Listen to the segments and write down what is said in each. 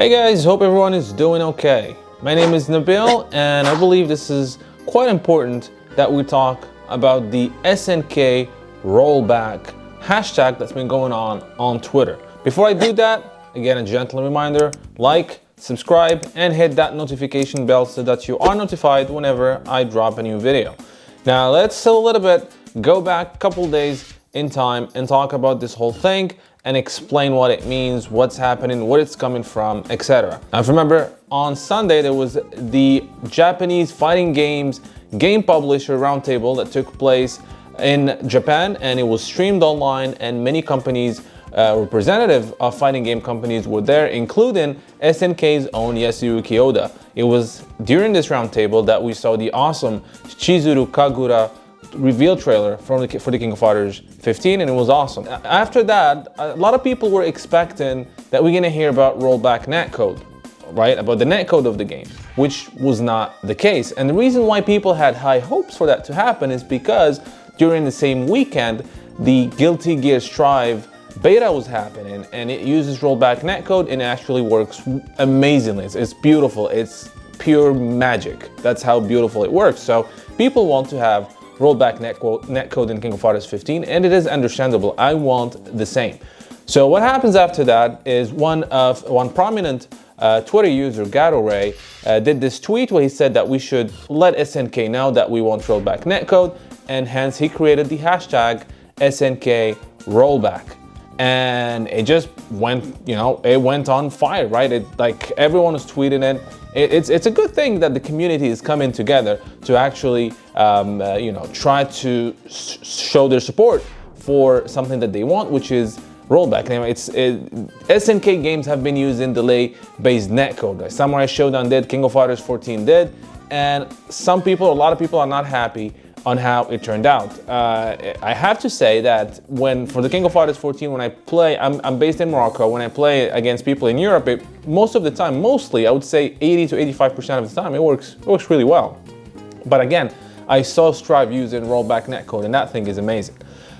Hey guys, hope everyone is doing okay. My name is Nabil and I believe this is quite important that we talk about the SNK rollback hashtag that's been going on Twitter. Before I do that, again, a gentle reminder, like, subscribe, and hit that notification bell so that you are notified whenever I drop a new video. Now let's a little bit go back a couple days in time and talk about this whole thing and explain what it means, what's happening, where it's coming from, etc. Now, if you remember, on Sunday there was the Japanese fighting games game publisher roundtable that took place in Japan, and it was streamed online, and many companies, representative of fighting game companies were there, including SNK's own Yasuyuki Oda. It was during this roundtable that we saw the awesome Chizuru Kagura reveal trailer for the King of Fighters 15, and it was awesome. After that, a lot of people were expecting that we're gonna hear about rollback netcode, right? About the netcode of the game, which was not the case. And the reason why people had high hopes for that to happen is because during the same weekend, the Guilty Gear Strive beta was happening, and it uses rollback netcode and it actually works amazingly. It's beautiful. It's pure magic. That's how beautiful it works. So people want to have rollback netcode in King of Fighters 15, and it is understandable. I want the same. So what happens after that is one prominent Twitter user, Gato-Ray, did this tweet where he said that we should let SNK know that we want rollback netcode, and hence he created the hashtag SNK rollback. And it just went, it went on fire, right? Like everyone was tweeting it. It's a good thing that the community is coming together to actually, try to show their support for something that they want, which is rollback. Anyway, SNK games have been using delay-based netcode. Samurai Shodown did, King of Fighters 14 did, and a lot of people are not happy on how it turned out. I have to say that for the King of Fighters 14, when I play, I'm based in Morocco, when I play against people in Europe, mostly, I would say 80 to 85% of the time, it works really well. But again, I saw Strive using rollback netcode, and that thing is amazing.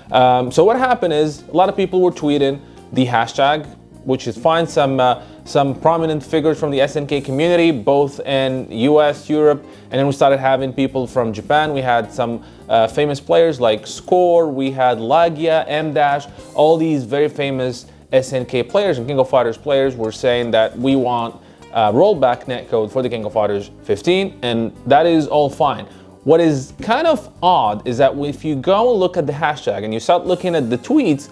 So what happened is, a lot of people were tweeting the hashtag, which is fine. Some prominent figures from the SNK community, both in US, Europe, and then we started having people from Japan. We had some famous players like Score, we had Lagia, M-Dash, all these very famous SNK players and King of Fighters players were saying that we want rollback netcode for the King of Fighters 15, and that is all fine. What is kind of odd is that if you go and look at the hashtag and you start looking at the tweets,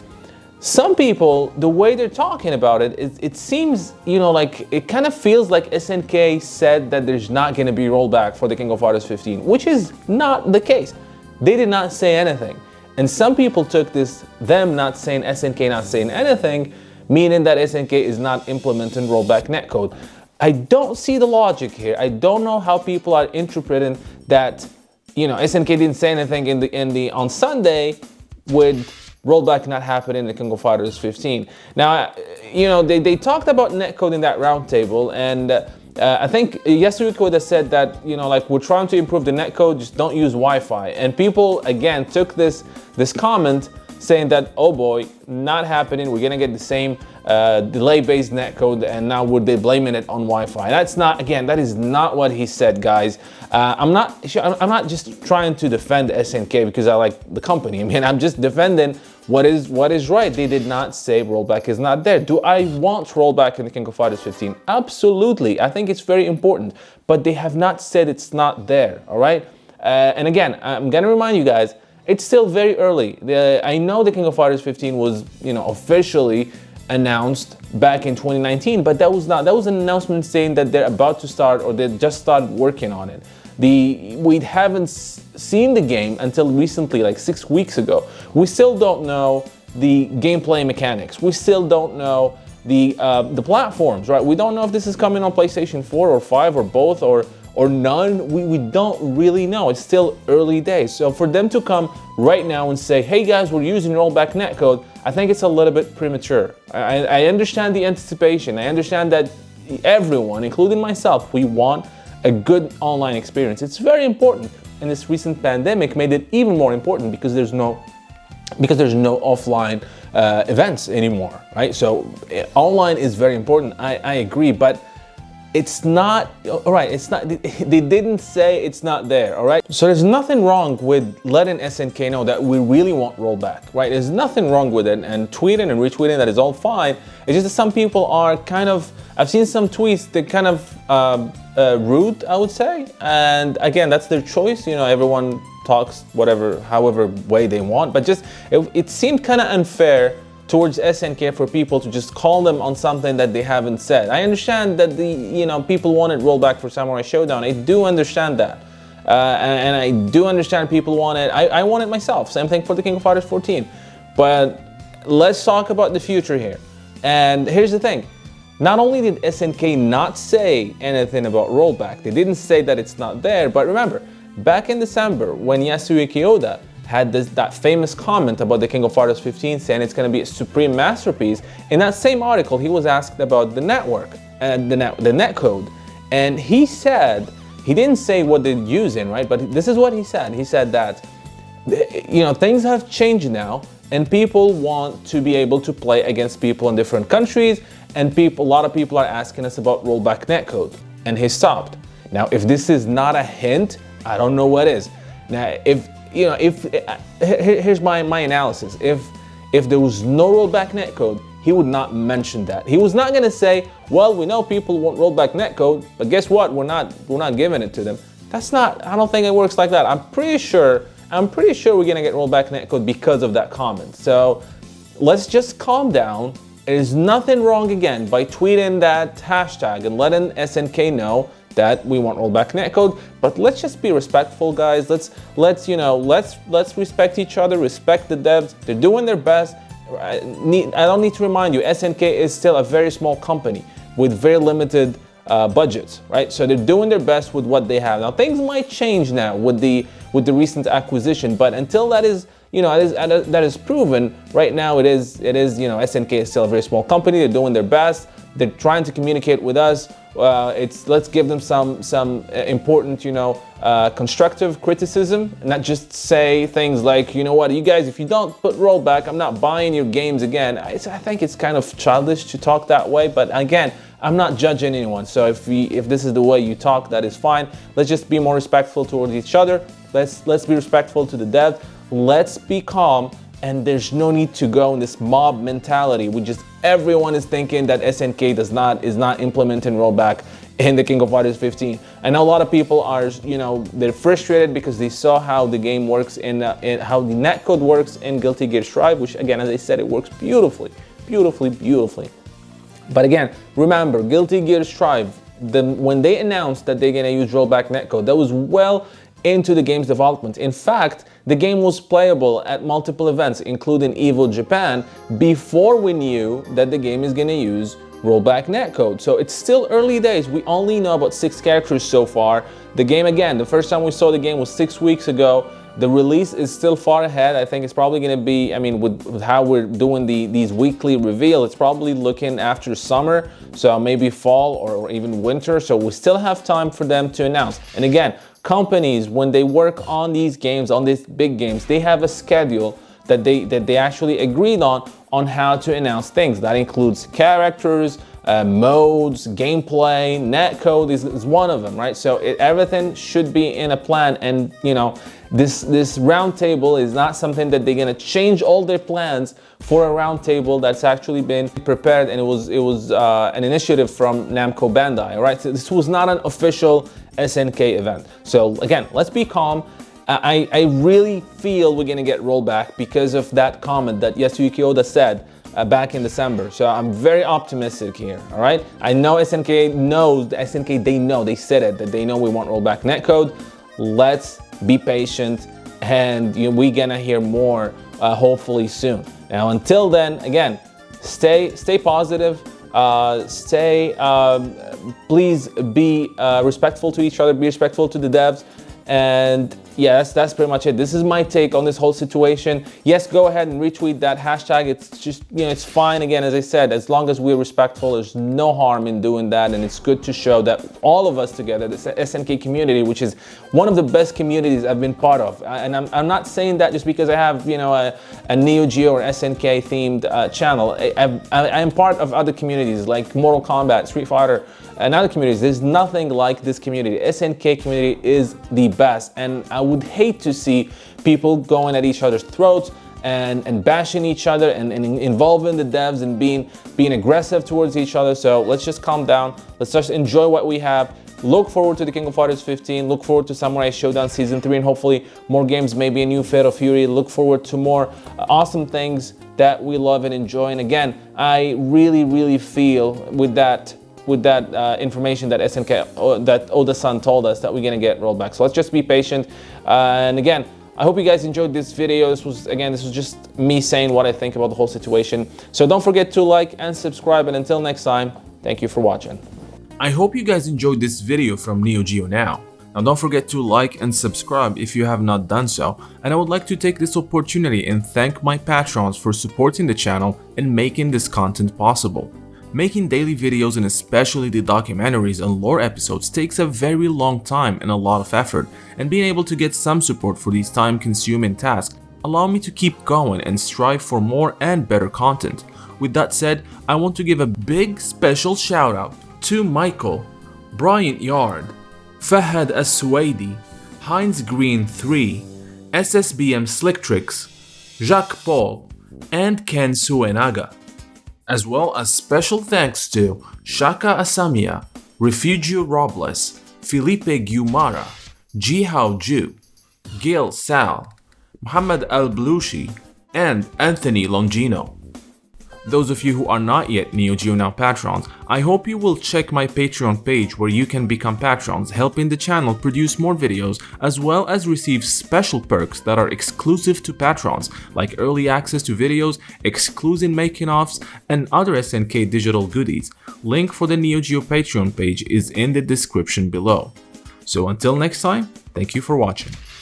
some people, the way they're talking about it seems, like it kind of feels like SNK said that there's not going to be rollback for the King of Fighters 15, which is not the case. They did not say anything. And some people took them not saying, SNK not saying anything, meaning that SNK is not implementing rollback netcode. I don't see the logic here. I don't know how people are interpreting that, SNK didn't say anything on Sunday with rollback not happening in the King of Fighters 15. Now, they talked about netcode in that roundtable, and I think Yasuyuki Oda said that, we're trying to improve the netcode, just don't use Wi-Fi. And people, again, took this comment saying that, oh boy, not happening, we're gonna get the same delay-based netcode, and now they're blaming it on Wi-Fi. That is not what he said, guys. I'm not just trying to defend SNK because I like the company. I mean, I'm just defending what is right. They did not say rollback is not there. Do I want rollback in the King of Fighters 15? Absolutely. I think it's very important, but they have not said it's not there, all right? And again, I'm gonna remind you guys, it's still very early. I know the King of Fighters 15 was, officially announced back in 2019, but that was an announcement saying that they're about to start, or they just started working on it. We haven't seen the game until recently, like 6 weeks ago. We still don't know the gameplay mechanics. We still don't know the platforms, right? We don't know if this is coming on PlayStation 4 or 5 or both or none. We don't really know. It's still early days. So for them to come right now and say, hey guys, we're using rollback netcode, I think it's a little bit premature. I understand the anticipation. I understand that everyone, including myself, we want a good online experience. It's very important, and this recent pandemic made it even more important because there's no offline events anymore, right? So online is very important. I agree, but it's not, all right, it's not, they didn't say it's not there, all right? So there's nothing wrong with letting SNK know that we really want rollback, right? There's nothing wrong with it, and tweeting and retweeting, that is all fine. It's just that some people are kind of, I've seen some tweets that kind of rude, I would say. And again, that's their choice. You know, everyone talks whatever, however way they want, but just, it seemed kind of unfair towards SNK for people to just call them on something that they haven't said. I understand that people wanted rollback for Samurai Showdown. I do understand that. And I do understand people want it. I want it myself. Same thing for the King of Fighters 14. But let's talk about the future here. And here's the thing. Not only did SNK not say anything about rollback, they didn't say that it's not there, but remember, back in December when Yasuaki Oda had that famous comment about the King of Fighters 15 saying it's going to be a supreme masterpiece, in that same article he was asked about the network and the netcode, and he said, he didn't say what they're using, right, but this is what he said. He said that things have changed now and people want to be able to play against people in different countries, and a lot of people are asking us about rollback netcode, and he stopped. Now if this is not a hint, I don't know what is. Now here's my analysis. If there was no rollback netcode, he would not mention that. He was not going to say, well, we know people want rollback netcode, but guess what? We're not giving it to them. That's not, I don't think it works like that. I'm pretty sure we're going to get rollback netcode because of that comment. So let's just calm down. There's nothing wrong, again, by tweeting that hashtag and letting SNK know that we want rollback netcode, but let's just be respectful, guys. Let's respect each other, respect the devs. They're doing their best. I don't need to remind you, SNK is still a very small company with very limited budgets, right? So they're doing their best with what they have. Now things might change now with the recent acquisition, but until that is that is proven, right now it is SNK is still a very small company. They're doing their best. They're trying to communicate with us. Let's give them some important, constructive criticism, not just say things like, you know what, you guys, if you don't put rollback, I'm not buying your games again. I think it's kind of childish to talk that way, but again, I'm not judging anyone. So if this is the way you talk, that is fine. Let's just be more respectful towards each other. Let's be respectful to the dev. Let's be calm. And there's no need to go in this mob mentality. Everyone is thinking that SNK is not implementing rollback in the King of Fighters 15. I know a lot of people are, they're frustrated because they saw how the game works in how the netcode works in Guilty Gear Strive, which again, as I said, it works beautifully. But again, remember, Guilty Gear Strive, when they announced that they're gonna use rollback netcode, that was well into the game's development. In fact, the game was playable at multiple events, including EVO Japan, before we knew that the game is going to use rollback netcode. So it's still early days. We only know about 6 characters so far. The game, again, the first time we saw the game was 6 weeks ago. The release is still far ahead. I think it's probably going to be, with how we're doing these weekly reveal, it's probably looking after summer, so maybe fall or even winter. So we still have time for them to announce. And again, companies, when they work on these games, on these big games, they have a schedule that they actually agreed on how to announce things. That includes characters, modes, gameplay, netcode is one of them, right? So everything should be in a plan, and this roundtable is not something that they're gonna change all their plans for a roundtable that's actually been prepared, and it was an initiative from Namco Bandai, all right? So this was not an official SNK event. So again, let's be calm. I really feel we're gonna get rollback because of that comment that Yasuaki Oda said back in December. So I'm very optimistic here, all right? I know SNK knows, they said it, that they know we want rollback netcode. Let's be patient, and we're gonna hear more hopefully soon. Now until then, again, stay positive, please be respectful to each other, be respectful to the devs, and yes, that's pretty much it. This is my take on this whole situation. Yes, go ahead and retweet that hashtag. It's just, it's fine. Again, as I said, as long as we're respectful, there's no harm in doing that. And it's good to show that all of us together, this SNK community, which is one of the best communities I've been part of. And I'm not saying that just because I have, a Neo Geo or SNK themed channel. I am part of other communities like Mortal Kombat, Street Fighter, and other communities. There's nothing like this community. SNK community is the best, and I would hate to see people going at each other's throats and bashing each other and involving the devs and being aggressive towards each other. So let's just calm down. Let's just enjoy what we have. Look forward to the King of Fighters 15. Look forward to Samurai Showdown Season 3, and hopefully more games, maybe a new Fatal Fury. Look forward to more awesome things that we love and enjoy. And again, I really feel with that information that SNK, that Oda-san told us, that we're gonna get rolled back. So let's just be patient. And again, I hope you guys enjoyed this video. This was just me saying what I think about the whole situation. So don't forget to like and subscribe. And until next time, thank you for watching. I hope you guys enjoyed this video from Neo Geo Now. Now don't forget to like and subscribe if you have not done so, and I would like to take this opportunity and thank my patrons for supporting the channel and making this content possible. Making daily videos, and especially the documentaries and lore episodes, takes a very long time and a lot of effort, and being able to get some support for these time-consuming tasks allow me to keep going and strive for more and better content. With that said, I want to give a big special shout out to Michael, Bryant Yard, Fahad As-Suwaidi, Heinz Green 3, SSBM Slick Tricks, Jacques Paul, and Ken Suenaga. As well as special thanks to Shaka Asamiya, Refugio Robles, Felipe Guimara, Jihao Ju, Gil Sal, Muhammad Al-Blushi, and Anthony Longino. Those of you who are not yet Neo Geo Now patrons, I hope you will check my Patreon page where you can become patrons, helping the channel produce more videos, as well as receive special perks that are exclusive to patrons, like early access to videos, exclusive making-offs, and other SNK digital goodies. Link for the Neo Geo Patreon page is in the description below. So until next time, thank you for watching.